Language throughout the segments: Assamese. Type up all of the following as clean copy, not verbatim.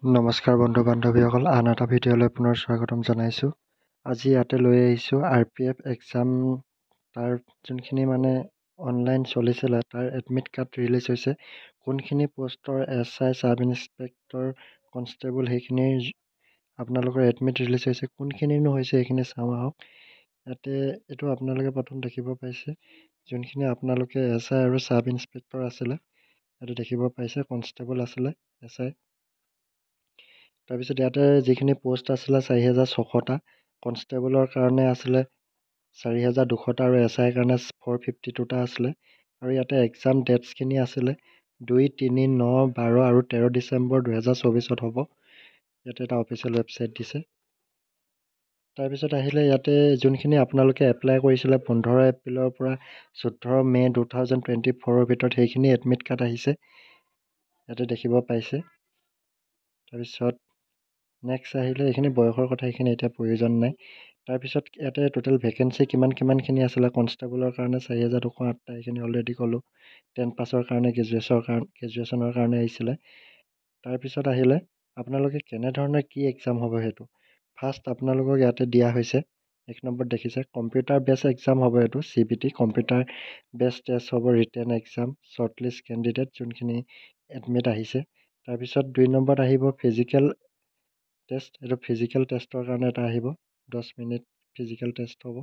নমস্কাৰ বন্ধু বান্ধৱীসকল, আন এটা ভিডিঅ'লৈ পুনৰ স্বাগতম জনাইছোঁ। আজি ইয়াতে লৈ আহিছোঁ RPF এক্সাম, তাৰ যোনখিনি অনলাইন চলিছিলে তাৰ এডমিট কাৰ্ড ৰিলিজ হৈছে। কোনখিনি পষ্টৰ SI, ছাব ইন্সপেক্টৰ, কনষ্টেবল সেইখিনিৰ আপোনালোকৰ এডমিট ৰিলিজ হৈছে, কোনখিনিনো হৈছে সেইখিনি চাওঁ আহক। ইয়াতে এইটো আপোনালোকে প্ৰথম দেখিব পাইছে, যোনখিনি আপোনালোকে SI আৰু ছাব ইন্সপেক্টৰ আছিলে ইয়াতে দেখিব পাইছে, কনষ্টেবল আছিলে SI। তাৰপিছত ইয়াতে যিখিনি পষ্ট আছিলে 4,600টা, কনষ্টেবলৰ কাৰণে আছিলে 4,200টা আৰু SIৰ কাৰণে 452টা আছিলে। আৰু ইয়াতে এক্সাম ডেটছখিনি আছিলে 2, 3, 9, 12 আৰু 13 ডিচেম্বৰ 2024 হ'ব। ইয়াতে এটা অফিচিয়েল ৱেবছাইট দিছে। তাৰপিছত আহিলে ইয়াতে যোনখিনি আপোনালোকে এপ্লাই কৰিছিলে 15 এপ্ৰিলৰ পৰা 14 মে 2024 ভিতৰত, সেইখিনি এডমিট কাৰ্ড আহিছে, ইয়াতে দেখিব পাইছে। তাৰপিছত নেক্সট আহিলে এইখিনি বয়সৰ কথা, এইখিনি এতিয়া প্ৰয়োজন নাই। তাৰপিছত ইয়াতে টোটেল ভেকেঞ্চি কিমানখিনি আছিলে। কনষ্টেবলৰ কাৰণে 4,208টা, এইখিনি অলৰেডি ক'লোঁ। 10 পাছৰ কাৰণে গ্ৰেজুৱেশ্যনৰ কাৰণে আহিছিলে। তাৰপিছত আহিলে আপোনালোকে কেনেধৰণে কি এক্সাম হ'ব সেইটো। ফাৰ্ষ্ট আপোনালোকক ইয়াতে দিয়া হৈছে 1 নম্বৰত দেখিছে কম্পিউটাৰ বেছ এক্সাম হ'ব। এইটো CBT কম্পিউটাৰ বেছ টেষ্ট হ'ব, written exam, short list candidate যোনখিনি এডমিট আহিছে। তাৰপিছত 2 নম্বৰত আহিব ফিজিকেল টেষ্ট। এইটো ফিজিকেল টেষ্টৰ কাৰণে এটা আহিব, 10 মিনিট ফিজিকেল টেষ্ট হ'ব।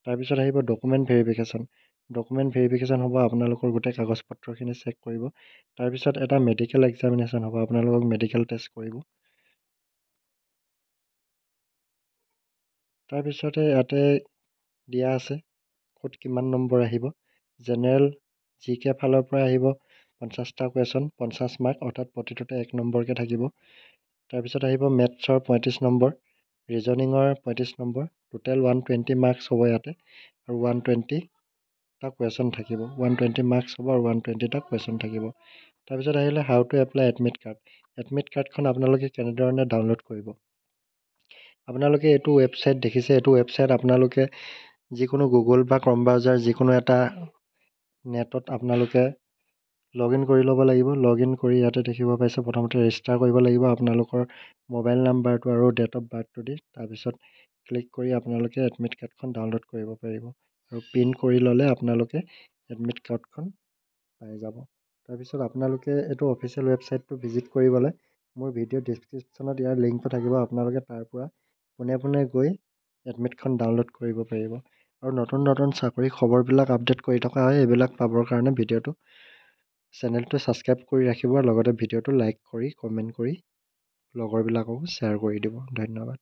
তাৰপিছত আহিব ডকুমেণ্ট ভেৰিফিকেশ্যন। ডকুমেণ্ট ভেৰিফিকেশ্যন হ'ব, আপোনালোকৰ গোটেই কাগজ পত্ৰখিনি চেক কৰিব। তাৰপিছত এটা মেডিকেল এক্সামিনেশ্যন হ'ব, আপোনালোকক মেডিকেল টেষ্ট কৰিব। তাৰপিছতে ইয়াতে দিয়া আছে ক'ত কিমান নম্বৰ আহিব। জেনেৰেল GK ফালৰ পৰা আহিব 50টা কুৱেশ্যন, 50 মাৰ্ক, অৰ্থাৎ প্ৰতিটোতে 1 নম্বৰকৈ থাকিব। তাৰপিছত আহিব মেথছৰ 35 নম্বৰ, ৰিজনিঙৰ 35 নম্বৰ, টোটেল 120 মাৰ্কছ হ'ব ইয়াতে, আৰু 120টা কুৱেশ্যন থাকিব। 120 মাৰ্কছ হ'ব আৰু 120টা কুৱেশ্যন থাকিব। তাৰপিছত আহিলে how to apply admit card. Admit কাৰ্ডখন আপোনালোকে কেনেধৰণে ডাউনলোড কৰিব। আপোনালোকে এইটো ৱেবছাইট দেখিছে, এইটো ৱেবছাইট আপোনালোকে যিকোনো গুগল বা ক্ৰম ব্ৰাউজাৰ যিকোনো এটা নেটত আপোনালোকে লগ ইন কৰি ল'ব লাগিব। লগ ইন কৰি ইয়াতে দেখিব পাইছে প্ৰথমতে ৰেজিষ্টাৰ কৰিব লাগিব আপোনালোকৰ মোবাইল নাম্বাৰটো আৰু ডেট অফ বাৰ্থটো দি। তাৰপিছত ক্লিক কৰি আপোনালোকে এডমিট কাৰ্ডখন ডাউনলোড কৰিব পাৰিব, আৰু প্ৰিণ্ট কৰি ল'লে আপোনালোকে এডমিট কাৰ্ডখন পাই যাব। তাৰপিছত আপোনালোকে এইটো অফিচিয়েল ৱেবছাইটটো ভিজিট কৰিবলৈ মোৰ ভিডিঅ' ডিছক্ৰিপশ্যনত ইয়াৰ লিংকটো থাকিব, আপোনালোকে তাৰ পৰা পোনে পোনে গৈ এডমিটখন ডাউনলোড কৰিব পাৰিব। আৰু নতুন নতুন চাকৰি খবৰবিলাক আপডেট কৰি থকা হয়, এইবিলাক পাবৰ কাৰণে ভিডিঅ'টো চেনেলটো ছাবস্ক্ৰাইব কৰি ৰাখিব, আৰু লগতে ভিডিঅ'টো লাইক কৰি কমেণ্ট কৰি লগৰবিলাককো শ্বেয়াৰ কৰি দিব। ধন্যবাদ।